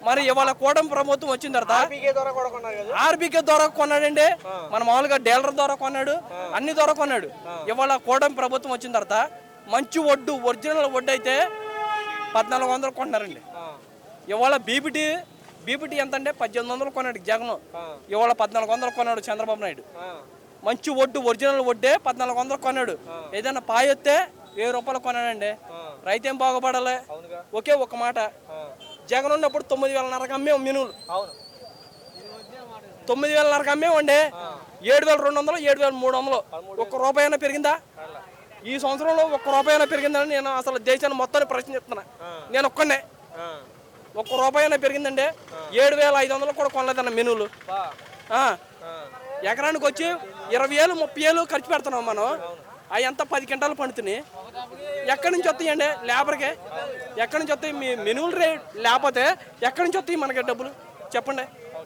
మరి ఇవాళ కూటమి ప్రభుత్వం వచ్చిన తర్వాత ఆర్బీకే ద్వారా కొన్నాడండి. మన మామూలుగా డీలర్ ద్వారా కొన్నాడు, అన్ని ద్వారా కొన్నాడు. ఇవాళ కూటమి ప్రభుత్వం వచ్చిన తర్వాత మంచి ఒడ్డు, ఒరిజినల్ ఒడ్డు అయితే 1400 కొంటున్నారండి. ఇవాళ బీపీటీ ఎంత అంటే 1800 కొన్నాడు జగన్, ఇవాళ 1400 కొన్నాడు చంద్రబాబు నాయుడు. మంచి ఒడ్డు, ఒరిజినల్ ఒడ్డే 1400 కొన్నాడు. ఏదైనా పాయొత్తే 1000 రూపాయలు కొన్నాడండి. రైతేం బాగుపడాలి? ఒకే ఒక మాట, జగన్ ఉన్నప్పుడు 9,500 అమ్మేం మినువులు, 9,500 అమ్మేమండి. 7,200, 7,300, ఒక్క రూపాయి అయినా పెరిగిందా? ఈ సంవత్సరంలో ఒక్క రూపాయి అయినా పెరిగిందని నేను అసలు దేశాన్ని మొత్తాన్ని ప్రశ్నిస్తున్నా. నేను ఒక్కనే ఒక్క రూపాయి అయినా పెరిగిందండి. 7,500 కూడా కొనలేదన్న మినువులు. ఎకరానికి వచ్చి 20,000, 30,000 ఖర్చు పెడుతున్నాం మనం. అవి ఎంత 10 క్వింటాలు పండుతున్నాయి. ఎక్కడి నుంచి వస్తాయండి లేబర్కి? ఎక్కడి నుంచి వస్తాయి? మీ మినువులు రేట్ లేకపోతే ఎక్కడి నుంచి వస్తాయి మనకి డబ్బులు చెప్పండి.